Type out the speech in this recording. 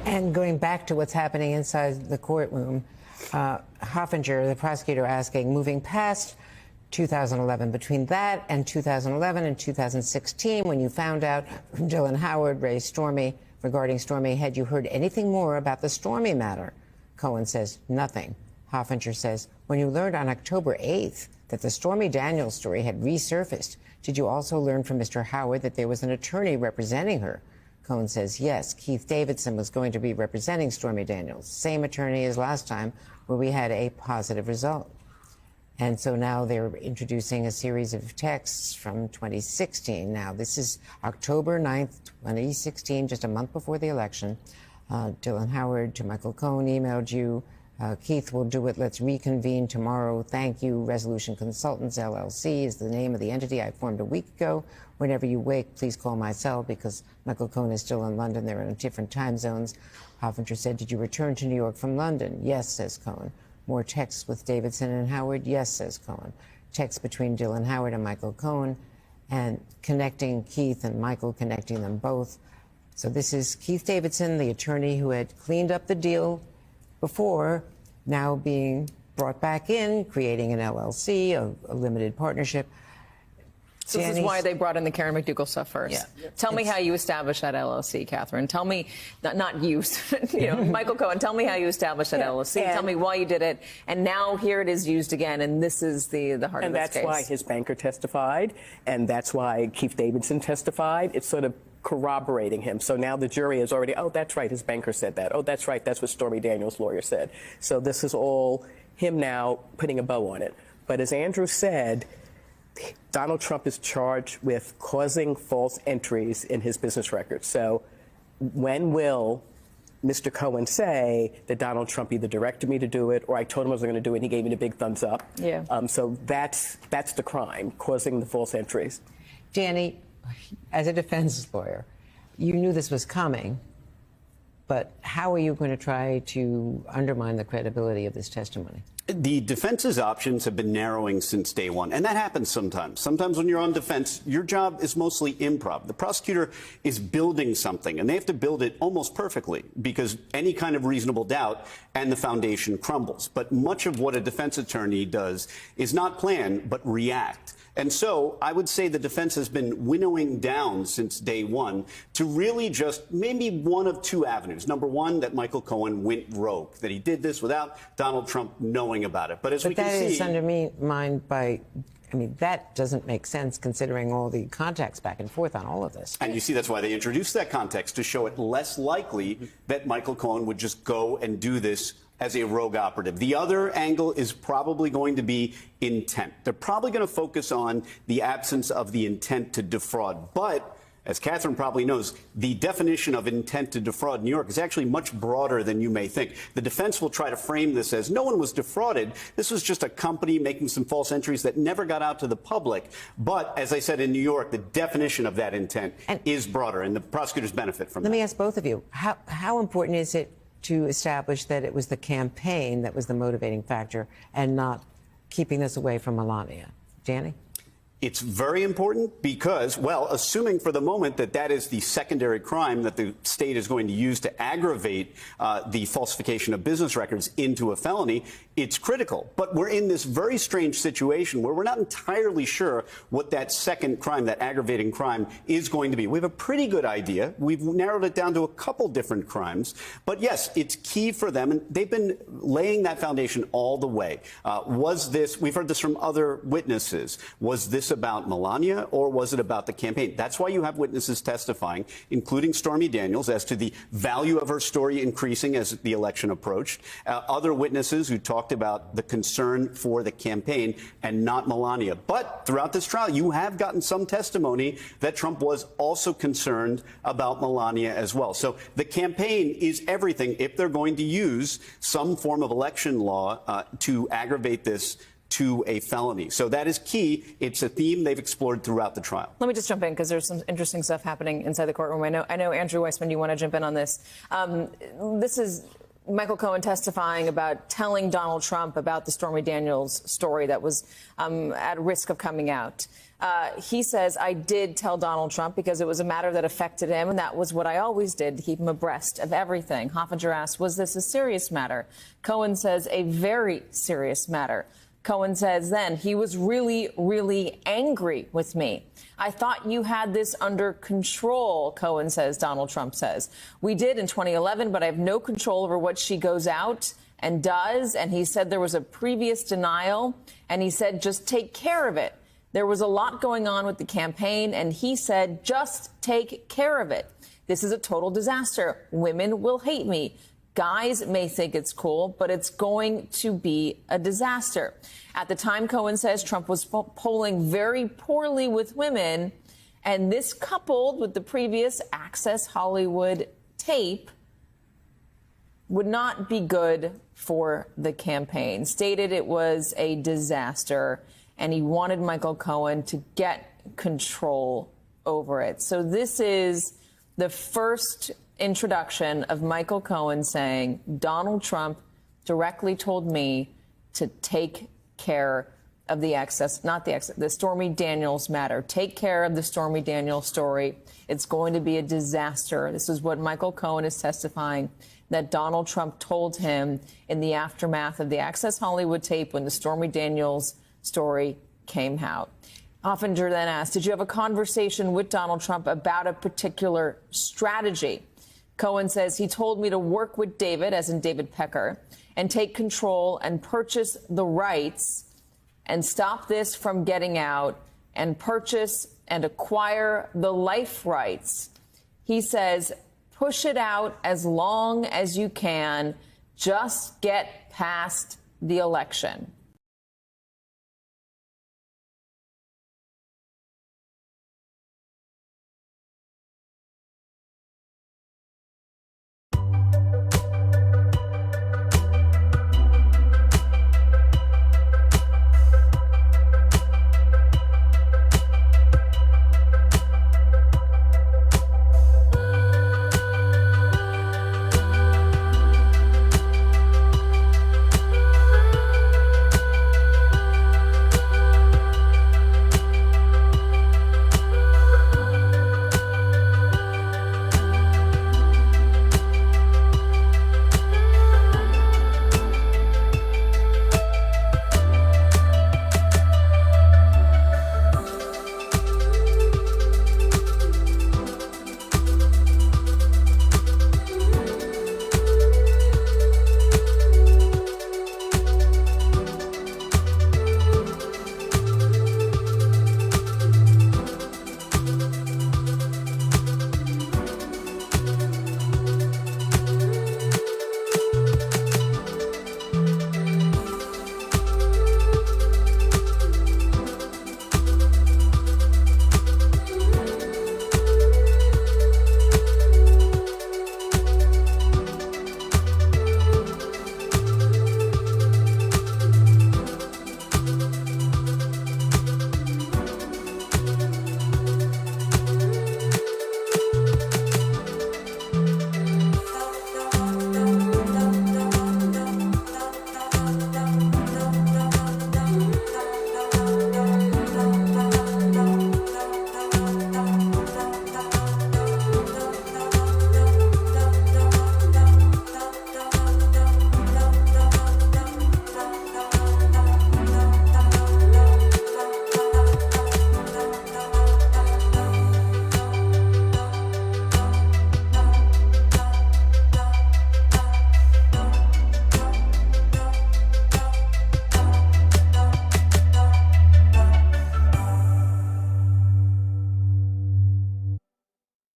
And going back to what's happening inside the courtroom, Hoffinger, the prosecutor, asking, moving past 2011, between that and 2011 and 2016, when you found out from Dylan Howard, Ray Stormy, regarding Stormy, had you heard anything more about the Stormy matter? Cohen says, nothing. Hoffinger says, when you learned on October 8th that the Stormy Daniels story had resurfaced, did you also learn from Mr. Howard that there was an attorney representing her? Cohen says, yes, Keith Davidson was going to be representing Stormy Daniels, same attorney as last time, where we had a positive result. And so now they're introducing a series of texts from 2016. Now, this is October 9th, 2016, just a month before the election. Dylan Howard to Michael Cohen emailed you. Keith will do it. Let's reconvene tomorrow. Thank you. Resolution Consultants, LLC is the name of the entity I formed a week ago. Whenever you wake, please call my cell because Michael Cohen is still in London. They're in different time zones. Hoffinger said, did you return to New York from London? Yes, says Cohen. More texts with Davidson and Howard? Yes, says Cohen. Texts between Dylan Howard and Michael Cohen, and connecting Keith and Michael, connecting them both. So this is Keith Davidson, the attorney who had cleaned up the deal before, now being brought back in, creating an LLC, a limited partnership. So this is why they brought in the Karen McDougal stuff first. Yeah. Tell me how you established that LLC, Catherine. Tell me, not you, Michael Cohen, tell me how you established that LLC. Tell me why you did it. And now here it is used again, and this is the heart of this case. And that's why his banker testified, and that's why Keith Davidson testified. It's sort of corroborating him. So now the jury is already, oh, that's right, his banker said that. Oh, that's right, that's what Stormy Daniels' lawyer said. So this is all him now putting a bow on it. But as Andrew said, Donald Trump is charged with causing false entries in his business records. So when will Mr. Cohen say that Donald Trump either directed me to do it or I told him I was going to do it and he gave me the big thumbs up? Yeah. So that's the crime, causing the false entries. Danny, as a defense lawyer, you knew this was coming, but how are you going to try to undermine the credibility of this testimony? The defense's options have been narrowing since day one, and that happens sometimes. Sometimes when you're on defense, your job is mostly improv. The prosecutor is building something, and they have to build it almost perfectly because any kind of reasonable doubt and the foundation crumbles. But much of what a defense attorney does is not plan, but react. And so I would say the defense has been winnowing down since day one to really just maybe one of two avenues. Number one, that Michael Cohen went rogue, that he did this without Donald Trump knowing about it. But as we can see, that is undermined by, I mean, that doesn't make sense considering all the contacts back and forth on all of this. And you see, that's why they introduced that context, to show it less likely that Michael Cohen would just go and do this as a rogue operative. The other angle is probably going to be intent. They're probably going to focus on the absence of the intent to defraud. But as Catherine probably knows, the definition of intent to defraud in New York is actually much broader than you may think. The defense will try to frame this as no one was defrauded. This was just a company making some false entries that never got out to the public. But as I said, in New York, the definition of that intent is broader, and the prosecutors benefit from that. Let me ask both of you, how important is it to establish that it was the campaign that was the motivating factor and not keeping this away from Melania? Danny? It's very important because, well, assuming for the moment that that is the secondary crime that the state is going to use to aggravate the falsification of business records into a felony, it's critical. But we're in this very strange situation where we're not entirely sure what that second crime, that aggravating crime, is going to be. We have a pretty good idea. We've narrowed it down to a couple different crimes. But yes, it's key for them, and they've been laying that foundation all the way. Was this, we've heard this from other witnesses, was this about Melania or was it about the campaign? That's why you have witnesses testifying, including Stormy Daniels, as to the value of her story increasing as the election approached. Other witnesses who talked about the concern for the campaign and not Melania. But throughout this trial, you have gotten some testimony that Trump was also concerned about Melania as well. So the campaign is everything if they're going to use some form of election law to aggravate this to a felony. So that is key. It's a theme they've explored throughout the trial. Let me just jump in because there's some interesting stuff happening inside the courtroom. I know Andrew Weissman, you want to jump in on this. This is Michael Cohen testifying about telling Donald Trump about the Stormy Daniels story that was at risk of coming out. He says, I did tell Donald Trump because it was a matter that affected him, and that was what I always did to keep him abreast of everything. Hoffinger asked, was this a serious matter? Cohen says, a very serious matter. Cohen says then, he was really, really angry with me. I thought you had this under control, Cohen says, Donald Trump says. We did in 2011, but I have no control over what she goes out and does. And he said there was a previous denial, and he said, just take care of it. There was a lot going on with the campaign, and he said, just take care of it. This is a total disaster. Women will hate me. Guys may think it's cool, but it's going to be a disaster. At the time, Cohen says Trump was polling very poorly with women, and this coupled with the previous Access Hollywood tape would not be good for the campaign. Stated it was a disaster, and he wanted Michael Cohen to get control over it. So this is the first introduction of Michael Cohen saying Donald Trump directly told me to take care of the Stormy Daniels matter. Take care of the Stormy Daniels story. It's going to be a disaster. This is what Michael Cohen is testifying that Donald Trump told him in the aftermath of the Access Hollywood tape when the Stormy Daniels story came out. Hoffinger then asked, did you have a conversation with Donald Trump about a particular strategy? Cohen says he told me to work with David, as in David Pecker, and take control and purchase the rights and stop this from getting out and purchase and acquire the life rights. He says, push it out as long as you can. Just get past the election.